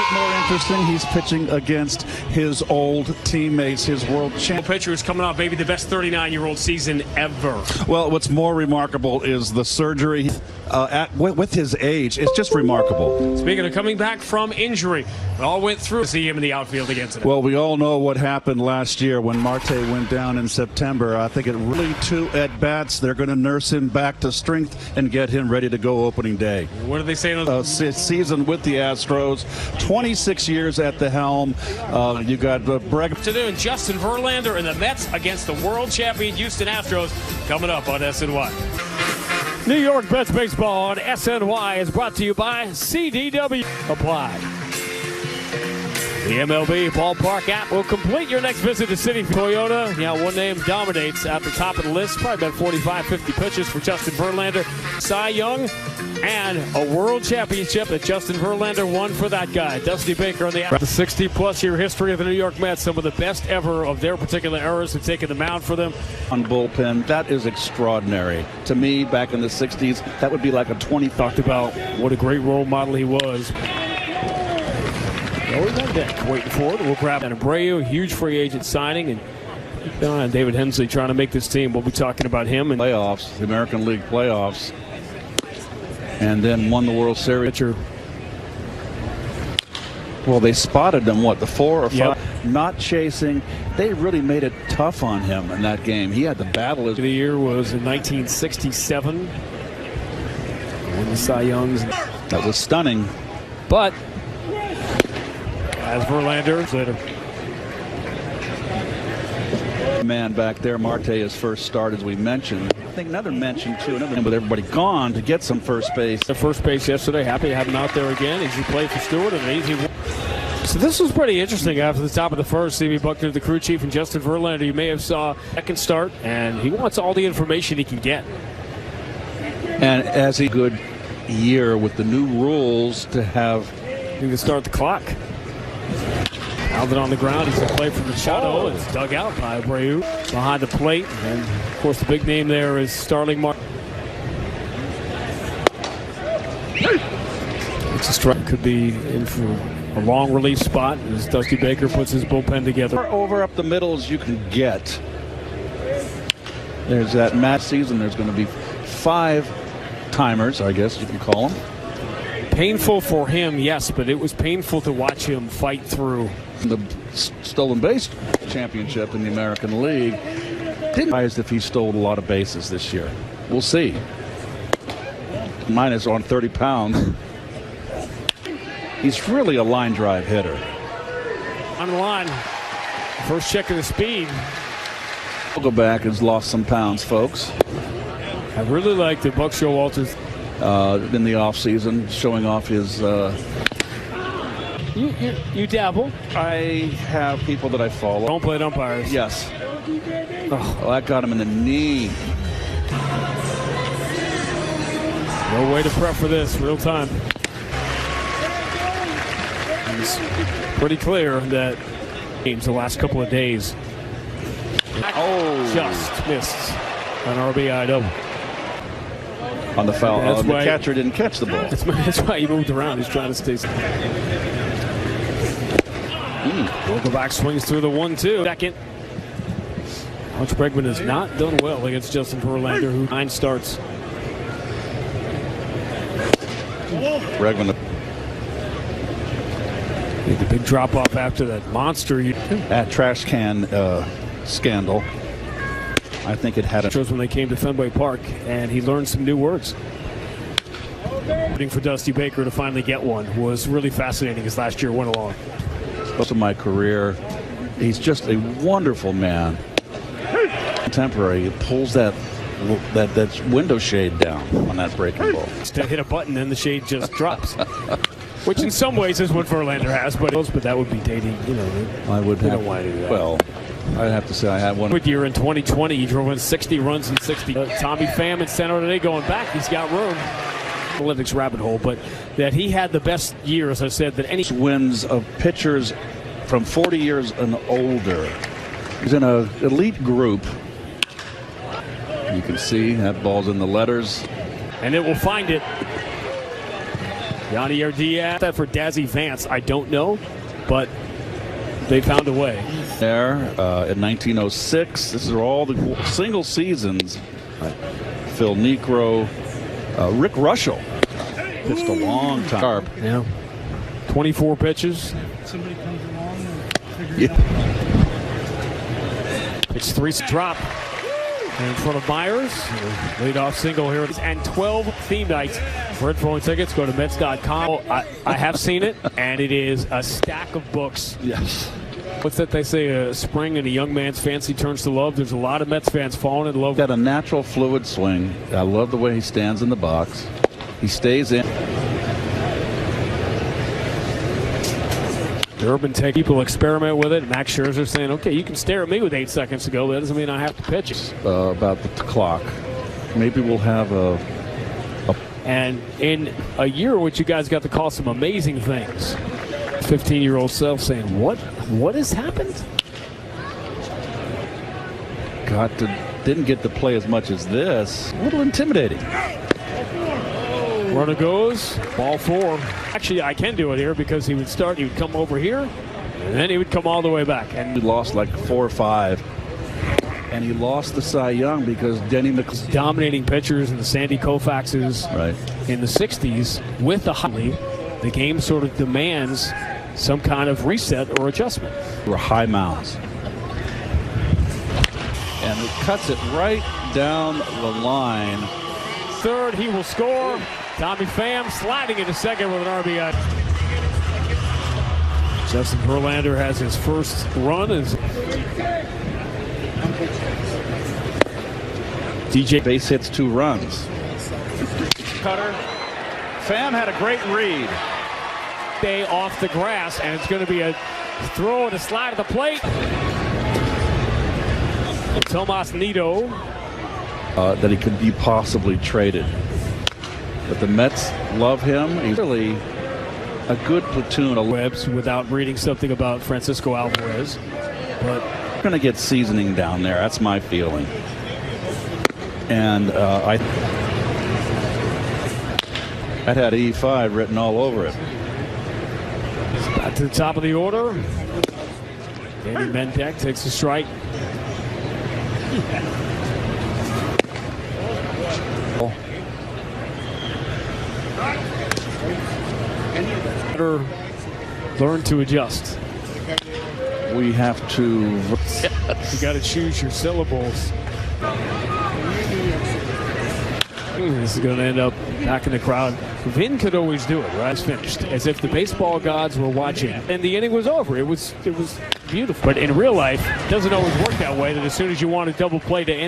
it more interesting? He's pitching against his old teammates, his world champion. Pitcher is coming off maybe the best 39-year-old season ever. Well, what's more remarkable is the surgery with his age. It's just remarkable. Speaking of coming back from injury, it all went through to see him in the outfield again today. Well, we all know what happened last year when Marte went down in September. I think it really 2 at-bats. They're going to nurse him back to strength and get him ready to go opening day. What are they saying? Season with the Astros, 26 years at the helm. You got Bregman. Today, Justin Verlander and the Mets against the world champion Houston Astros coming up on SNY. New York Mets baseball on SNY is brought to you by CDW. Apply. The MLB Ballpark app will complete your next visit to City. Toyota, one name dominates at the top of the list. Probably about 45, 50 pitches for Justin Verlander. Cy Young and a world championship that Justin Verlander won for that guy. Dusty Baker on the 60-plus year history of the New York Mets. Some of the best ever of their particular eras have taken the mound for them. On bullpen, that is extraordinary. To me, back in the 60s, that would be like a 20. Talked about what a great role model he was. Always on deck, waiting for it. We'll grab Abreu, huge free agent signing, and David Hensley trying to make this team. We'll be talking about him and playoffs, the American League playoffs, and then won the World Series. Well, they spotted them, the 4 or 5? Yep. Not chasing. They really made it tough on him in that game. He had the battle. The year was in 1967. When the Cy Youngs. That was stunning. But as Verlander later. Man back there, Marte, his first start, as we mentioned. I think another mention, too, with everybody gone to get some first base. The first base yesterday, happy to have him out there again. Easy play for Stewart and an easy. So this was pretty interesting after the top of the first. Stevie Buckner, the crew chief, and Justin Verlander, you may have saw second start, and he wants all the information he can get. And as a good year with the new rules to have. You can start the clock. Pounded on the ground. He's a play from Machado. It's dug out by Abreu behind the plate. And, of course, the big name there is Starling Marte. It's a strike. Could be in for a long relief spot as Dusty Baker puts his bullpen together. Over up the middle as you can get. There's that match season. There's going to be 5 timers, I guess you can call them. Painful for him, yes, but it was painful to watch him fight through. The stolen base championship in the American League. Didn't realize if he stole a lot of bases this year. We'll see. Minus on 30 pounds. He's really a line drive hitter. On the line, first check of the speed. We'll go back, has lost some pounds, folks. I really like the Buck Showalter in the offseason, showing off his. You dabble. I have people that I follow. Don't play umpires. Yes. Oh, well, that got him in the knee. No way to prep for this, real time. It's pretty clear that games the last couple of days. Oh, just missed an RBI double. On the foul. The catcher didn't catch the ball. That's why he moved around. He's trying to stay. Vogelbach swings through the 1-2. Second. Alex Bregman has not done well against Justin Verlander, who 9 starts. Bregman. The big drop off after that monster. That trash can scandal. I think it had Astros when they came to Fenway Park, and he learned some new words. Waiting for Dusty Baker to finally get one was really fascinating as last year went along. Most of my career, he's just a wonderful man. Contemporary, he pulls that window shade down on that breaking ball. To hit a button, and the shade just drops. Which in some ways is what Verlander has, but that would be dating. I would have. Don't want to do that. Well, I'd have to say I had one. Good year in 2020. He drove in 60 runs in 60. Tommy Pham in San Jose going back. He's got room. Analytics rabbit hole, but that he had the best year, as I said, that any wins of pitchers from 40 years and older. He's in an elite group. You can see that ball's in the letters. And it will find it. Yandy Diaz. That for Dazzy Vance, I don't know, but they found a way. There in 1906. This are all the single seasons. Phil Necro, Rick Russell pitched a long time. Yeah. 24 pitches. Somebody comes along and Yeah. It's 3 drop in front of Myers. Leadoff single here. And 12 theme nights. For info and tickets, go to Mets.com. I have seen it, and it is a stack of books. Yes. What's that they say? Spring and a young man's fancy turns to love. There's a lot of Mets fans falling in love. Got a natural fluid swing. I love the way he stands in the box. He stays in. Urban take people experiment with it. Max Scherzer saying, "Okay, you can stare at me with 8 seconds to go. That doesn't mean I have to pitch it." About the clock. Maybe we'll have a. And in a year, which you guys got to call some amazing things. 15-year-old self saying, "What has happened?" Didn't get to play as much as this. A little intimidating. Runner goes, ball 4. Actually, I can do it here because he would come over here, and then he would come all the way back. And He lost like 4 or 5. And he lost the Cy Young because Denny dominating pitchers in the Sandy Koufaxes right. in the 60s with the Holly, the game sort of demands some kind of reset or adjustment. Were high mounds. And it cuts it right down the line. Third, he will score. Tommy Pham sliding into second with an RBI. Justin Verlander has his first run as DJ Base hits 2 runs. Cutter. Pham had a great read. day off the grass, and it's going to be a throw and a slide at the plate. Tomas Nido. That he could be possibly traded. But the Mets love him. He's really a good platoon of Webs without reading something about Francisco Alvarez. But We're going to get seasoning down there. That's my feeling. And I that had E5 written all over it. back to the top of the order. Danny Mentek takes a strike. Better learn to adjust. We have to. You got to choose your syllables. This is going to end up back in the crowd. Vin could always do it, right? It's finished. As if the baseball gods were watching. And the inning was over. It was beautiful. But in real life, it doesn't always work that way, that as soon as you want a double play to end